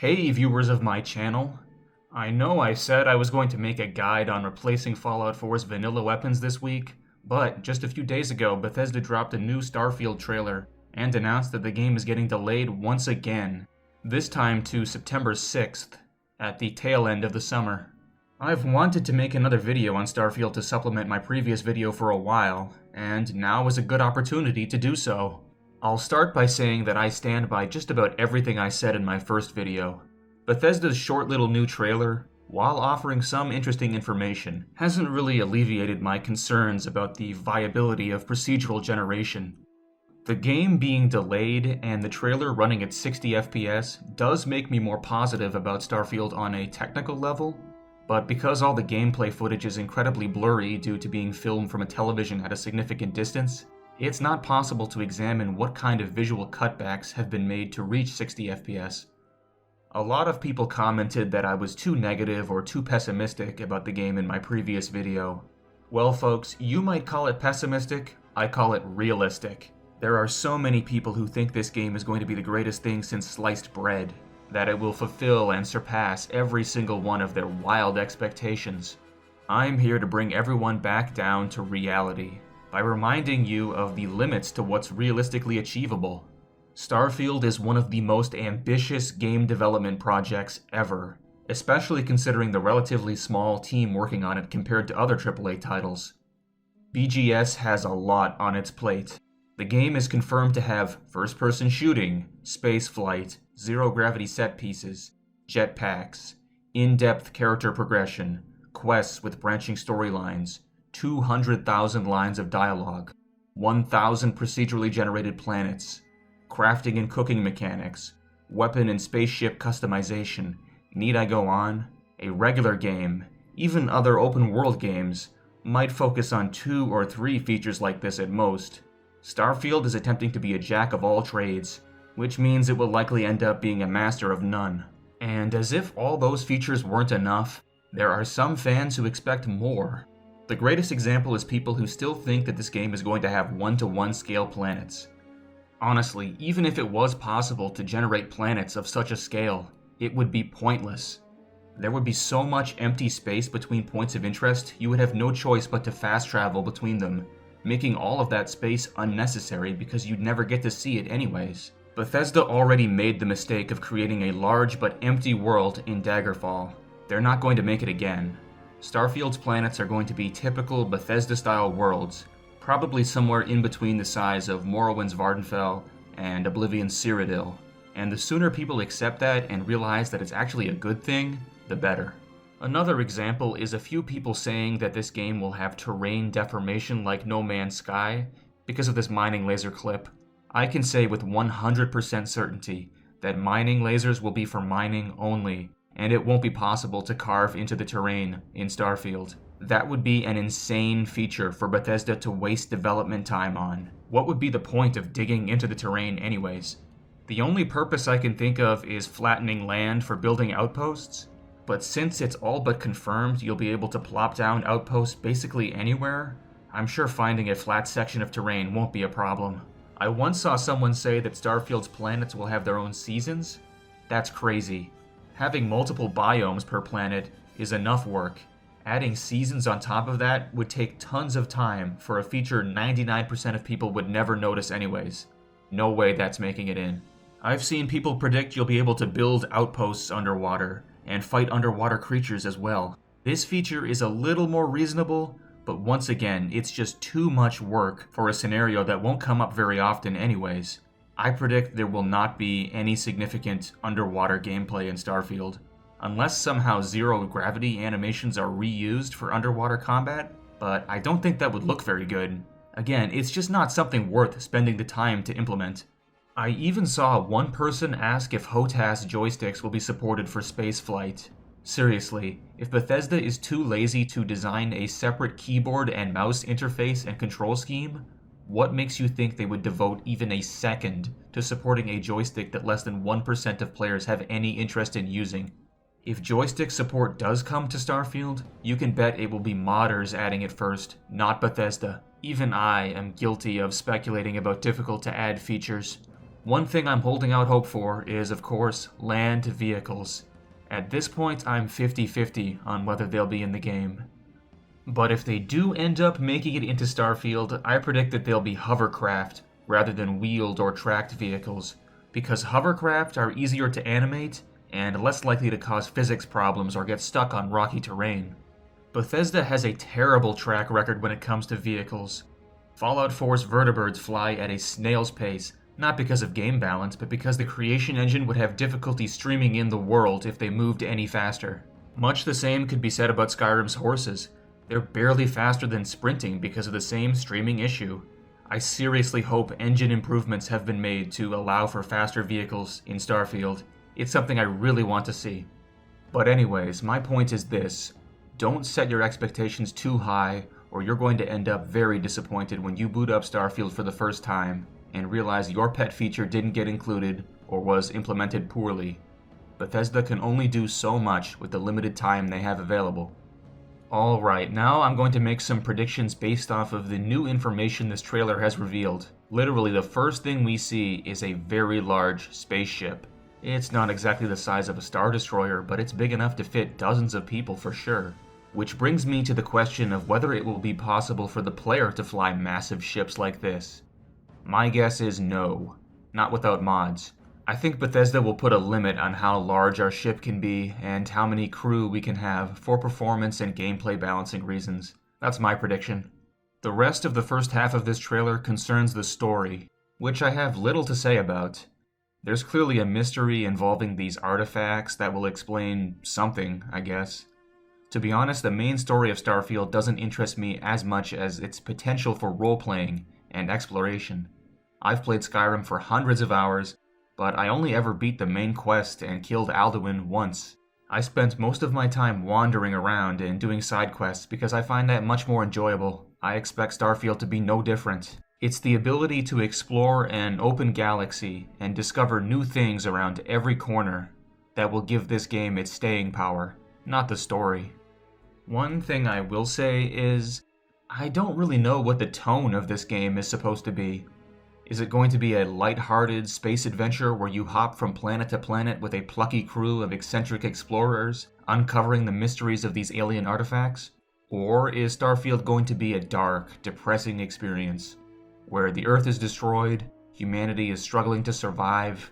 Hey viewers of my channel. I know I said I was going to make a guide on replacing Fallout 4's vanilla weapons this week, but just a few days ago Bethesda dropped a new Starfield trailer and announced that the game is getting delayed once again, this time to September 6th, at the tail end of the summer. I've wanted to make another video on Starfield to supplement my previous video for a while, and now is a good opportunity to do so. I'll start by saying that I stand by just about everything I said in my first video. Bethesda's short little new trailer, while offering some interesting information, hasn't really alleviated my concerns about the viability of procedural generation. The game being delayed and the trailer running at 60 FPS does make me more positive about Starfield on a technical level, but because all the gameplay footage is incredibly blurry due to being filmed from a television at a significant distance, it's not possible to examine what kind of visual cutbacks have been made to reach 60 FPS. A lot of people commented that I was too negative or too pessimistic about the game in my previous video. Well folks, you might call it pessimistic, I call it realistic. There are so many people who think this game is going to be the greatest thing since sliced bread, that it will fulfill and surpass every single one of their wild expectations. I'm here to bring everyone back down to reality, by reminding you of the limits to what's realistically achievable. Starfield is one of the most ambitious game development projects ever, especially considering the relatively small team working on it compared to other AAA titles. BGS has a lot on its plate. The game is confirmed to have first-person shooting, spaceflight, zero-gravity set pieces, jetpacks, in-depth character progression, quests with branching storylines, 200,000 lines of dialogue, 1,000 procedurally generated planets, crafting and cooking mechanics, weapon and spaceship customization. Need I go on? A regular game, even other open-world games, might focus on 2 or 3 features like this at most. Starfield is attempting to be a jack of all trades, which means it will likely end up being a master of none. And as if all those features weren't enough, there are some fans who expect more. The greatest example is people who still think that this game is going to have 1-to-1 scale planets. Honestly, even if it was possible to generate planets of such a scale, it would be pointless. There would be so much empty space between points of interest, you would have no choice but to fast travel between them, making all of that space unnecessary because you'd never get to see it anyways. Bethesda already made the mistake of creating a large but empty world in Daggerfall. They're not going to make it again. Starfield's planets are going to be typical Bethesda-style worlds, probably somewhere in between the size of Morrowind's Vardenfell and Oblivion's Cyrodiil. And the sooner people accept that and realize that it's actually a good thing, the better. Another example is a few people saying that this game will have terrain deformation like No Man's Sky because of this mining laser clip. I can say with 100% certainty that mining lasers will be for mining only, and it won't be possible to carve into the terrain in Starfield. That would be an insane feature for Bethesda to waste development time on. What would be the point of digging into the terrain anyways? The only purpose I can think of is flattening land for building outposts, but since it's all but confirmed you'll be able to plop down outposts basically anywhere, I'm sure finding a flat section of terrain won't be a problem. I once saw someone say that Starfield's planets will have their own seasons. That's crazy. Having multiple biomes per planet is enough work. Adding seasons on top of that would take tons of time for a feature 99% of people would never notice anyways. No way that's making it in. I've seen people predict you'll be able to build outposts underwater, and fight underwater creatures as well. This feature is a little more reasonable, but once again, it's just too much work for a scenario that won't come up very often anyways. I predict there will not be any significant underwater gameplay in Starfield, unless somehow zero-gravity animations are reused for underwater combat, but I don't think that would look very good. Again, it's just not something worth spending the time to implement. I even saw one person ask if HOTAS joysticks will be supported for spaceflight. Seriously, if Bethesda is too lazy to design a separate keyboard and mouse interface and control scheme, what makes you think they would devote even a second to supporting a joystick that less than 1% of players have any interest in using? If joystick support does come to Starfield, you can bet it will be modders adding it first, not Bethesda. Even I am guilty of speculating about difficult to add features. One thing I'm holding out hope for is, of course, land vehicles. At this point, I'm 50-50 on whether they'll be in the game. But if they do end up making it into Starfield, I predict that they'll be hovercraft rather than wheeled or tracked vehicles, because hovercraft are easier to animate and less likely to cause physics problems or get stuck on rocky terrain. Bethesda has a terrible track record when it comes to vehicles. Fallout 4's vertibirds fly at a snail's pace, not because of game balance, but because the creation engine would have difficulty streaming in the world if they moved any faster. Much the same could be said about Skyrim's horses. They're barely faster than sprinting because of the same streaming issue. I seriously hope engine improvements have been made to allow for faster vehicles in Starfield. It's something I really want to see. But anyways, my point is this. Don't set your expectations too high, or you're going to end up very disappointed when you boot up Starfield for the first time and realize your pet feature didn't get included or was implemented poorly. Bethesda can only do so much with the limited time they have available. Alright, now I'm going to make some predictions based off of the new information this trailer has revealed. Literally, the first thing we see is a very large spaceship. It's not exactly the size of a Star Destroyer, but it's big enough to fit dozens of people for sure. Which brings me to the question of whether it will be possible for the player to fly massive ships like this. My guess is no, not without mods. I think Bethesda will put a limit on how large our ship can be and how many crew we can have for performance and gameplay balancing reasons. That's my prediction. The rest of the first half of this trailer concerns the story, which I have little to say about. There's clearly a mystery involving these artifacts that will explain something, I guess. To be honest, the main story of Starfield doesn't interest me as much as its potential for role-playing and exploration. I've played Skyrim for hundreds of hours, but I only ever beat the main quest and killed Alduin once. I spent most of my time wandering around and doing side quests because I find that much more enjoyable. I expect Starfield to be no different. It's the ability to explore an open galaxy and discover new things around every corner that will give this game its staying power, not the story. One thing I will say is, I don't really know what the tone of this game is supposed to be. Is it going to be a light-hearted space adventure where you hop from planet to planet with a plucky crew of eccentric explorers, uncovering the mysteries of these alien artifacts? Or is Starfield going to be a dark, depressing experience, where the Earth is destroyed, humanity is struggling to survive,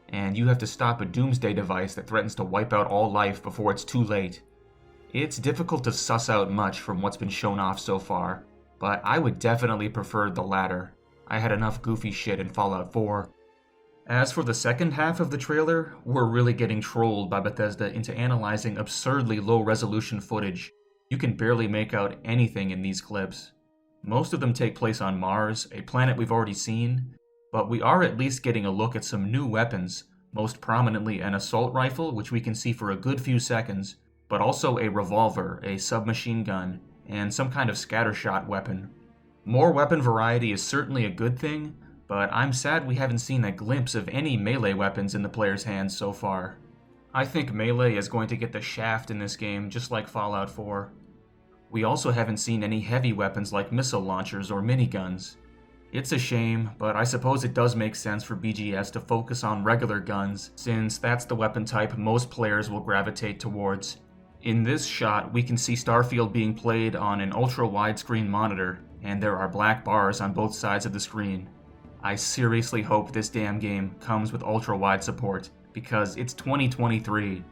and you have to stop a doomsday device that threatens to wipe out all life before it's too late? It's difficult to suss out much from what's been shown off so far, but I would definitely prefer the latter. I had enough goofy shit in Fallout 4. As for the second half of the trailer, we're really getting trolled by Bethesda into analyzing absurdly low-resolution footage. You can barely make out anything in these clips. Most of them take place on Mars, a planet we've already seen, but we are at least getting a look at some new weapons, most prominently an assault rifle, which we can see for a good few seconds, but also a revolver, a submachine gun, and some kind of scattershot weapon. More weapon variety is certainly a good thing, but I'm sad we haven't seen a glimpse of any melee weapons in the player's hands so far. I think melee is going to get the shaft in this game, just like Fallout 4. We also haven't seen any heavy weapons like missile launchers or miniguns. It's a shame, but I suppose it does make sense for BGS to focus on regular guns, since that's the weapon type most players will gravitate towards. In this shot, we can see Starfield being played on an ultra-widescreen monitor, and there are black bars on both sides of the screen. I seriously hope this damn game comes with ultra-wide support, because it's 2023.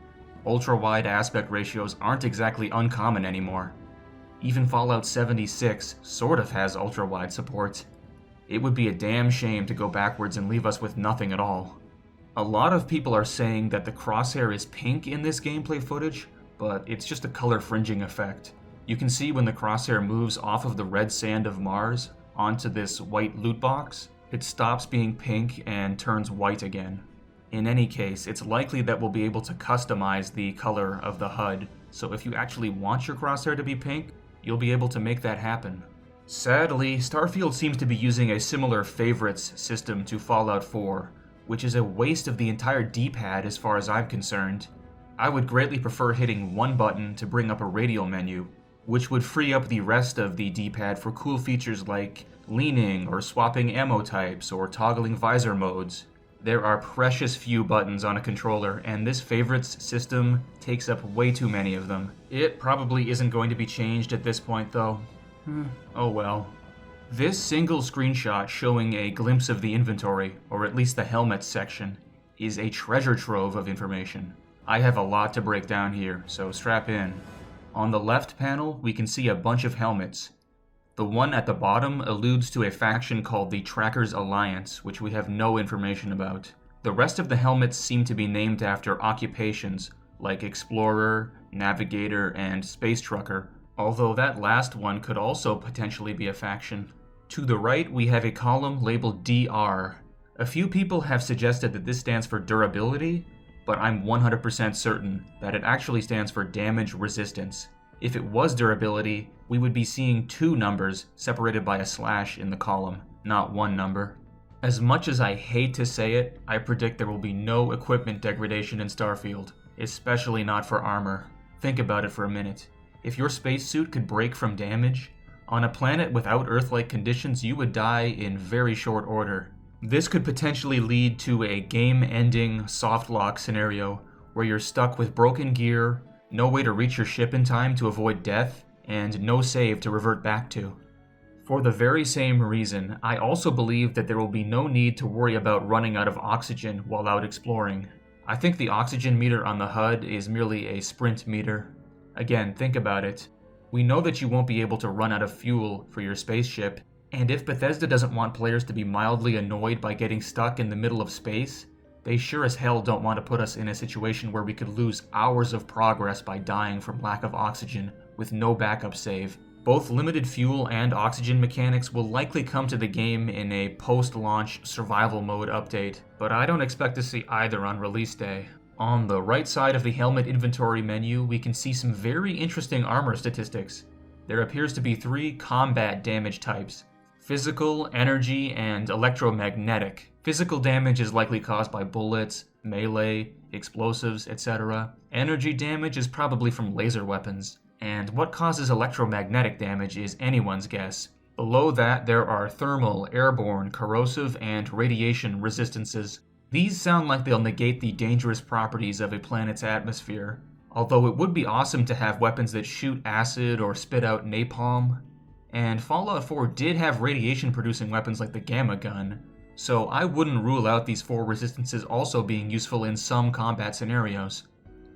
Ultra-wide aspect ratios aren't exactly uncommon anymore. Even Fallout 76 sort of has ultra-wide support. It would be a damn shame to go backwards and leave us with nothing at all. A lot of people are saying that the crosshair is pink in this gameplay footage, but it's just a color fringing effect. You can see when the crosshair moves off of the red sand of Mars onto this white loot box, it stops being pink and turns white again. In any case, it's likely that we'll be able to customize the color of the HUD, so if you actually want your crosshair to be pink, you'll be able to make that happen. Sadly, Starfield seems to be using a similar favorites system to Fallout 4, which is a waste of the entire D-pad as far as I'm concerned. I would greatly prefer hitting one button to bring up a radial menu, which would free up the rest of the D-pad for cool features like leaning or swapping ammo types or toggling visor modes. There are precious few buttons on a controller, and this favorites system takes up way too many of them. It probably isn't going to be changed at this point though. Oh well. This single screenshot showing a glimpse of the inventory, or at least the helmets section, is a treasure trove of information. I have a lot to break down here, so strap in. On the left panel, we can see a bunch of helmets. The one at the bottom alludes to a faction called the Trackers Alliance, which we have no information about. The rest of the helmets seem to be named after occupations, like Explorer, Navigator, and Space Trucker, although that last one could also potentially be a faction. To the right, we have a column labeled DR. A few people have suggested that this stands for durability, but I'm 100% certain that it actually stands for damage resistance. If it was durability, we would be seeing two numbers separated by a slash in the column, not one number. As much as I hate to say it, I predict there will be no equipment degradation in Starfield, especially not for armor. Think about it for a minute. If your spacesuit could break from damage, on a planet without Earth-like conditions, you would die in very short order. This could potentially lead to a game-ending soft lock scenario where you're stuck with broken gear, no way to reach your ship in time to avoid death, and no save to revert back to. For the very same reason, I also believe that there will be no need to worry about running out of oxygen while out exploring. I think the oxygen meter on the HUD is merely a sprint meter. Again, think about it. We know that you won't be able to run out of fuel for your spaceship, and if Bethesda doesn't want players to be mildly annoyed by getting stuck in the middle of space, they sure as hell don't want to put us in a situation where we could lose hours of progress by dying from lack of oxygen with no backup save. Both limited fuel and oxygen mechanics will likely come to the game in a post-launch survival mode update, but I don't expect to see either on release day. On the right side of the helmet inventory menu, we can see some very interesting armor statistics. There appears to be 3 combat damage types: physical, energy, and electromagnetic. Physical damage is likely caused by bullets, melee, explosives, etc. Energy damage is probably from laser weapons. And what causes electromagnetic damage is anyone's guess. Below that, there are thermal, airborne, corrosive, and radiation resistances. These sound like they'll negate the dangerous properties of a planet's atmosphere, although it would be awesome to have weapons that shoot acid or spit out napalm. And Fallout 4 did have radiation-producing weapons like the Gamma Gun, so I wouldn't rule out these 4 resistances also being useful in some combat scenarios.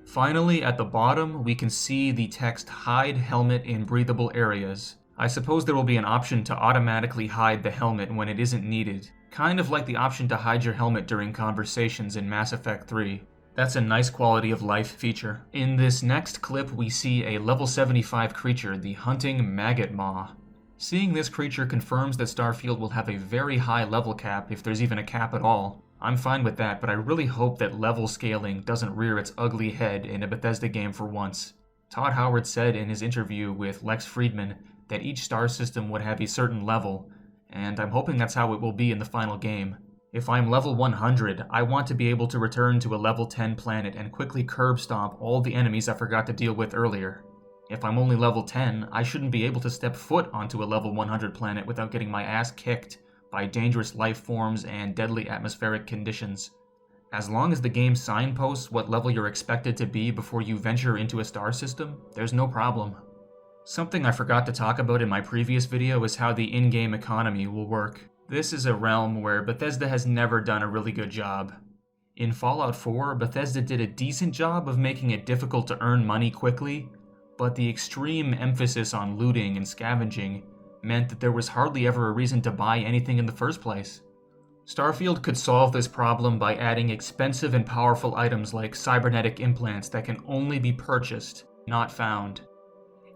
Finally, at the bottom, we can see the text "Hide Helmet in Breathable Areas." I suppose there will be an option to automatically hide the helmet when it isn't needed, kind of like the option to hide your helmet during conversations in Mass Effect 3. That's a nice quality of life feature. In this next clip, we see a level 75 creature, the Hunting Maggot Maw. Seeing this creature confirms that Starfield will have a very high level cap, if there's even a cap at all. I'm fine with that, but I really hope that level scaling doesn't rear its ugly head in a Bethesda game for once. Todd Howard said in his interview with Lex Friedman that each star system would have a certain level, and I'm hoping that's how it will be in the final game. If I'm level 100, I want to be able to return to a level 10 planet and quickly curb stomp all the enemies I forgot to deal with earlier. If I'm only level 10, I shouldn't be able to step foot onto a level 100 planet without getting my ass kicked by dangerous life forms and deadly atmospheric conditions. As long as the game signposts what level you're expected to be before you venture into a star system, there's no problem. Something I forgot to talk about in my previous video is how the in-game economy will work. This is a realm where Bethesda has never done a really good job. In Fallout 4, Bethesda did a decent job of making it difficult to earn money quickly, but the extreme emphasis on looting and scavenging meant that there was hardly ever a reason to buy anything in the first place. Starfield could solve this problem by adding expensive and powerful items like cybernetic implants that can only be purchased, not found.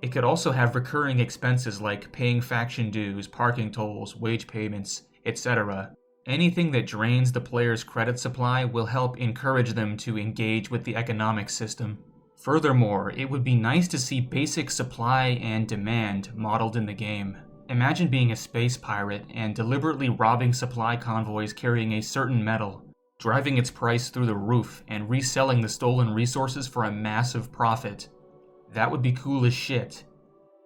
It could also have recurring expenses like paying faction dues, parking tolls, wage payments, etc. Anything that drains the player's credit supply will help encourage them to engage with the economic system. Furthermore, it would be nice to see basic supply and demand modeled in the game. Imagine being a space pirate and deliberately robbing supply convoys carrying a certain metal, driving its price through the roof, and reselling the stolen resources for a massive profit. That would be cool as shit.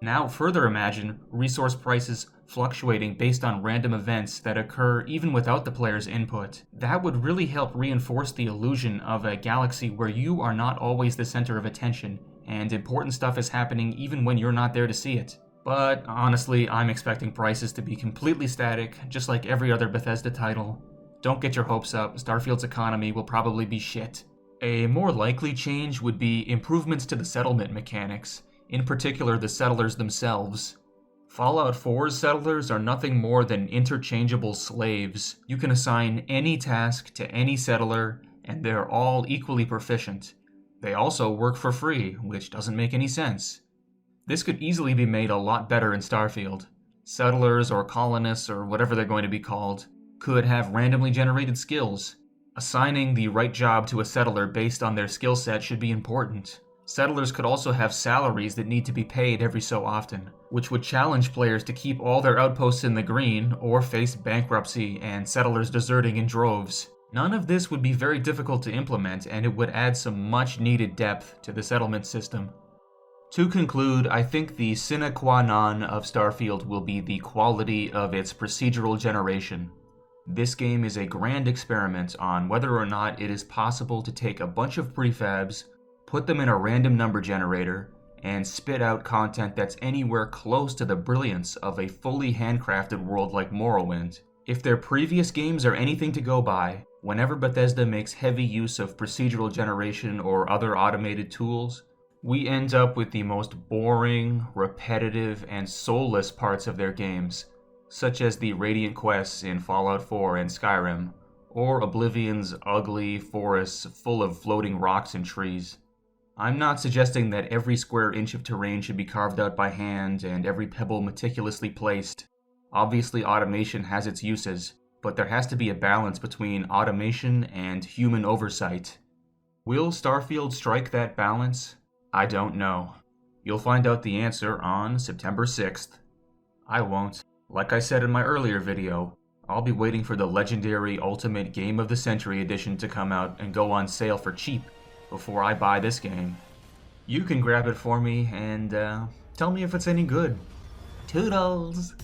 Now further imagine resource prices fluctuating based on random events that occur even without the player's input. That would really help reinforce the illusion of a galaxy where you are not always the center of attention, and important stuff is happening even when you're not there to see it. But honestly, I'm expecting prices to be completely static, just like every other Bethesda title. Don't get your hopes up, Starfield's economy will probably be shit. A more likely change would be improvements to the settlement mechanics, in particular the settlers themselves. Fallout 4's settlers are nothing more than interchangeable slaves. You can assign any task to any settler, and they're all equally proficient. They also work for free, which doesn't make any sense. This could easily be made a lot better in Starfield. Settlers or colonists or whatever they're going to be called could have randomly generated skills. Assigning the right job to a settler based on their skill set should be important. Settlers could also have salaries that need to be paid every so often, which would challenge players to keep all their outposts in the green or face bankruptcy and settlers deserting in droves. None of this would be very difficult to implement, and it would add some much-needed depth to the settlement system. To conclude, I think the sine qua non of Starfield will be the quality of its procedural generation. This game is a grand experiment on whether or not it is possible to take a bunch of prefabs, put them in a random number generator, and spit out content that's anywhere close to the brilliance of a fully handcrafted world like Morrowind. If their previous games are anything to go by, whenever Bethesda makes heavy use of procedural generation or other automated tools, we end up with the most boring, repetitive, and soulless parts of their games, such as the Radiant quests in Fallout 4 and Skyrim, or Oblivion's ugly forests full of floating rocks and trees. I'm not suggesting that every square inch of terrain should be carved out by hand and every pebble meticulously placed. Obviously, automation has its uses, but there has to be a balance between automation and human oversight. Will Starfield strike that balance? I don't know. You'll find out the answer on September 6th. I won't. Like I said in my earlier video, I'll be waiting for the legendary Ultimate Game of the Century edition to come out and go on sale for cheap before I buy this game. You can grab it for me and tell me if it's any good. Toodles!